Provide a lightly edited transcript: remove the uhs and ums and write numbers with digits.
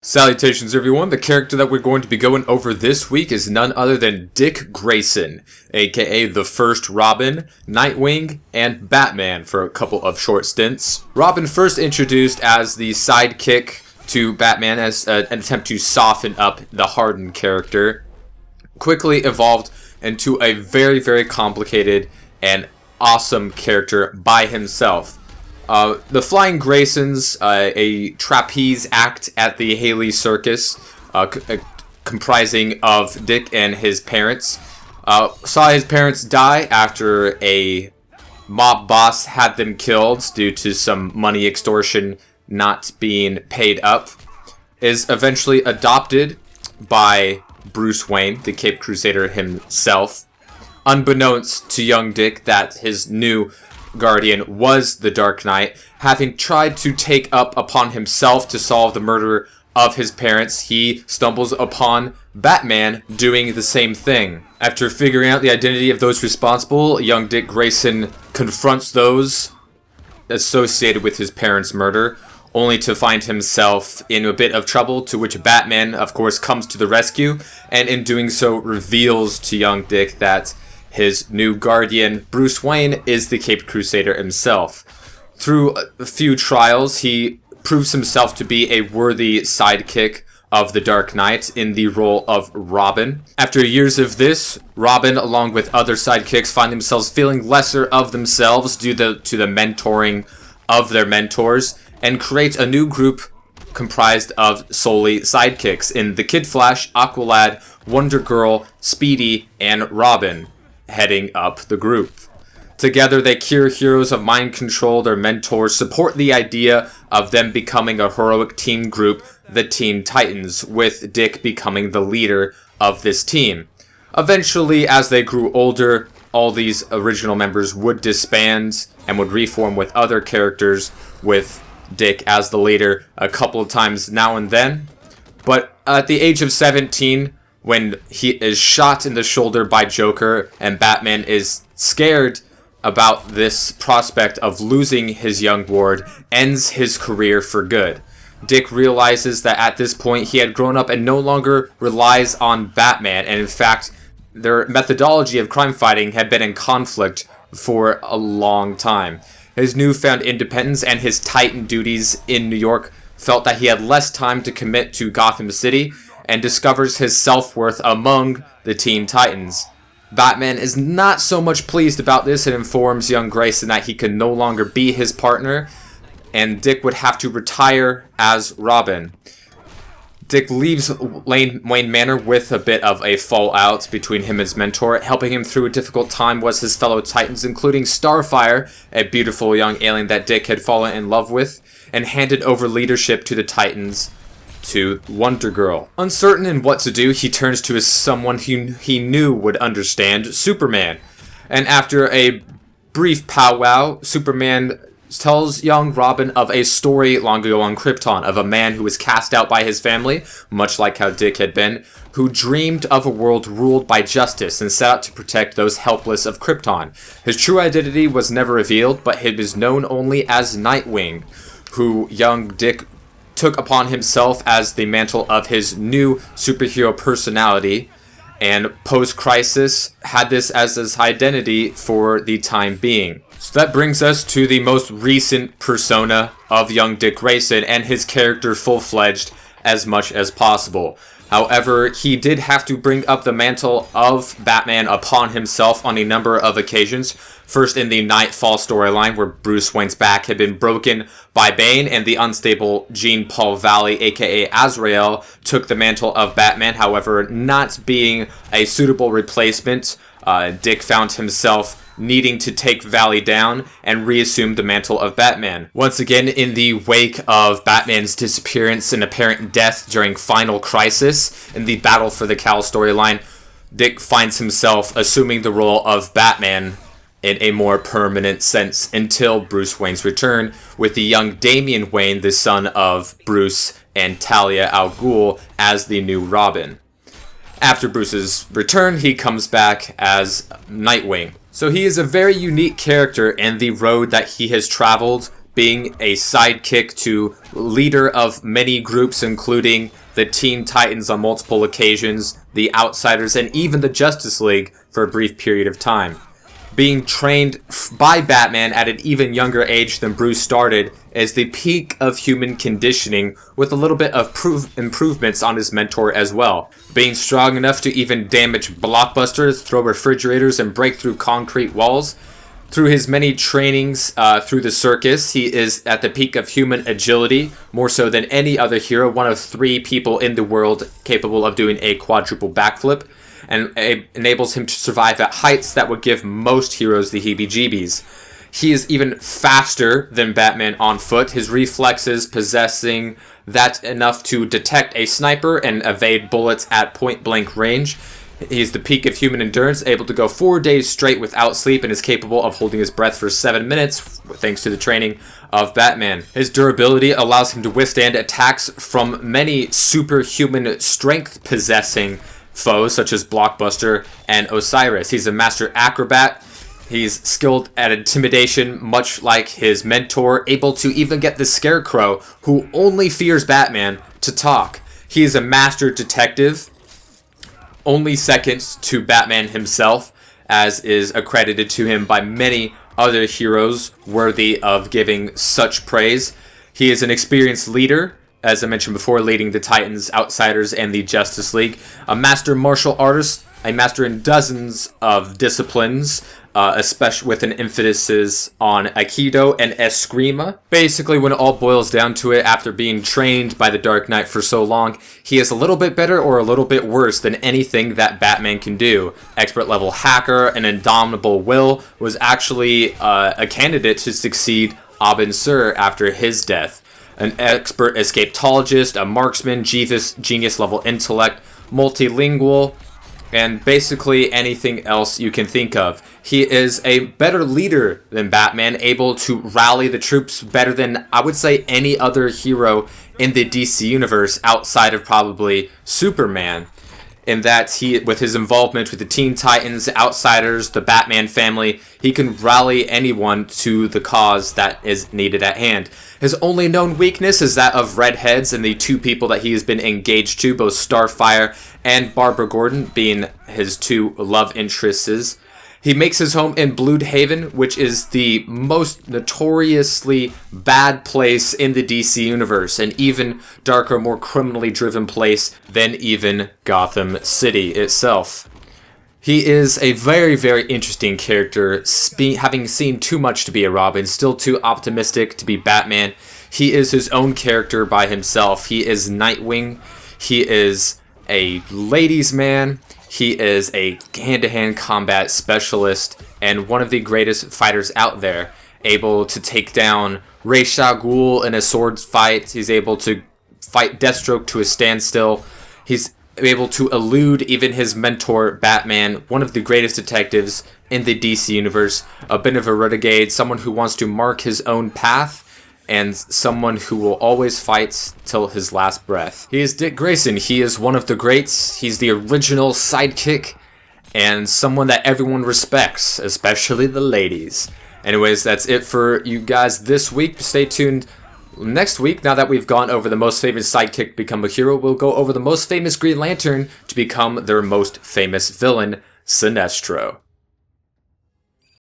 Salutations everyone, the character that we're going to be going over this week is none other than Dick Grayson, aka the first Robin, Nightwing, and Batman for a couple of short stints. Robin first introduced as the sidekick to Batman as an attempt to soften up the hardened character, quickly evolved into a very, very complicated and awesome character by himself. The Flying Graysons, a trapeze act at the Haley Circus, comprising of Dick and his parents, saw his parents die after a mob boss had them killed due to some money extortion not being paid up, is eventually adopted by Bruce Wayne, the Caped Crusader himself, unbeknownst to young Dick that his new guardian was the Dark Knight. Having tried to take up upon himself to solve the murder of his parents, he stumbles upon Batman doing the same thing. After figuring out the identity of those responsible, young Dick Grayson confronts those associated with his parents' murder, only to find himself in a bit of trouble, to which Batman, of course, comes to the rescue, and in doing so reveals to young Dick that his new guardian, Bruce Wayne, is the Caped Crusader himself. Through a few trials, he proves himself to be a worthy sidekick of the Dark Knight in the role of Robin. After years of this, Robin, along with other sidekicks, find themselves feeling lesser of themselves due to the mentoring of their mentors, and create a new group comprised of solely sidekicks in the Kid Flash, Aqualad, Wonder Girl, Speedy, and Robin, heading up the group. Together, they cure heroes of mind control. Their mentors support the idea of them becoming a heroic team group, the Teen Titans, with Dick becoming the leader of this team. Eventually, as they grew older, all these original members would disband and would reform with other characters, with Dick as the leader a couple of times now and then. But at the age of 17, when he is shot in the shoulder by Joker and Batman is scared about this prospect of losing his young ward, ends his career for good. Dick realizes that at this point he had grown up and no longer relies on Batman, and in fact their methodology of crime fighting had been in conflict for a long time. His newfound independence and his Titan duties in New York felt that he had less time to commit to Gotham City, and discovers his self-worth among the Teen Titans. Batman is not so much pleased about this and informs young Grayson that he can no longer be his partner, and Dick would have to retire as Robin. Dick leaves Wayne Manor with a bit of a fallout between him and his mentor. Helping him through a difficult time was his fellow Titans, including Starfire, a beautiful young alien that Dick had fallen in love with, and handed over leadership to the Titans to Wonder Girl. Uncertain in what to do, he turns to someone he knew would understand, Superman. And after a brief powwow, Superman tells young Robin of a story long ago on Krypton, of a man who was cast out by his family, much like how Dick had been, who dreamed of a world ruled by justice and set out to protect those helpless of Krypton. His true identity was never revealed, but he was known only as Nightwing, who young Dick took upon himself as the mantle of his new superhero personality, and post-crisis had this as his identity for the time being. So that brings us to the most recent persona of young Dick Grayson, and his character full-fledged as much as possible. However, he did have to bring up the mantle of Batman upon himself on a number of occasions. First in the Nightfall storyline, where Bruce Wayne's back had been broken by Bane, and the unstable Jean-Paul Valley, aka Azrael, took the mantle of Batman. However, not being a suitable replacement, Dick found himself needing to take Valley down and reassume the mantle of Batman. Once again, in the wake of Batman's disappearance and apparent death during Final Crisis, in the Battle for the Cowl storyline, Dick finds himself assuming the role of Batman in a more permanent sense until Bruce Wayne's return, with the young Damian Wayne, the son of Bruce and Talia al Ghul, as the new Robin. After Bruce's return, he comes back as Nightwing. So he is a very unique character, and the road that he has traveled being a sidekick to leader of many groups, including the Teen Titans on multiple occasions, the Outsiders, and even the Justice League for a brief period of time. Being trained by Batman at an even younger age than Bruce started is the peak of human conditioning, with a little bit of improvements on his mentor as well. Being strong enough to even damage blockbusters, throw refrigerators, and break through concrete walls. Through his many trainings through the circus, he is at the peak of human agility, more so than any other hero, one of 3 people in the world capable of doing a quadruple backflip, and it enables him to survive at heights that would give most heroes the heebie-jeebies. He is even faster than Batman on foot, his reflexes possessing that enough to detect a sniper and evade bullets at point-blank range. He's the peak of human endurance, able to go 4 days straight without sleep, and is capable of holding his breath for 7 minutes, thanks to the training of Batman. His durability allows him to withstand attacks from many superhuman strength-possessing foes, such as Blockbuster and Osiris. He's a master acrobat. He's skilled at intimidation, much like his mentor, able to even get the Scarecrow, who only fears Batman, to talk. He is a master detective, only second to Batman himself, as is accredited to him by many other heroes worthy of giving such praise. He is an experienced leader, as I mentioned before, leading the Titans, Outsiders, and the Justice League. A master martial artist, a master in dozens of disciplines, especially with an emphasis on Aikido and Eskrima. Basically, when it all boils down to it, after being trained by the Dark Knight for so long, he is a little bit better or a little bit worse than anything that Batman can do. Expert level hacker, an indomitable will, was actually a candidate to succeed Abin Sur after his death. An expert escapologist, a marksman, genius level intellect, multilingual, and basically anything else you can think of. He is a better leader than Batman, able to rally the troops better than, I would say, any other hero in the DC universe outside of probably Superman. In that he, with his involvement with the Teen Titans, Outsiders, the Batman family, he can rally anyone to the cause that is needed at hand. His only known weakness is that of redheads and the 2 people that he has been engaged to, both Starfire and Barbara Gordon, being his 2 love interests. He makes his home in Bloodhaven, which is the most notoriously bad place in the DC universe, an even darker, more criminally driven place than even Gotham City itself. He is a very, very interesting character, having seen too much to be a Robin, still too optimistic to be Batman. He is his own character by himself. He is Nightwing. He is a ladies' man. He is a hand-to-hand combat specialist and one of the greatest fighters out there, able to take down Ra's al Ghul in a sword fight. He's able to fight Deathstroke to a standstill. He's able to elude even his mentor, Batman, one of the greatest detectives in the DC universe, a bit of a renegade, someone who wants to mark his own path, and someone who will always fight till his last breath. He is Dick Grayson. He is one of the greats. He's the original sidekick, and someone that everyone respects, especially the ladies. Anyways, that's it for you guys this week. Stay tuned next week. Now that we've gone over the most famous sidekick to become a hero, we'll go over the most famous Green Lantern to become their most famous villain, Sinestro.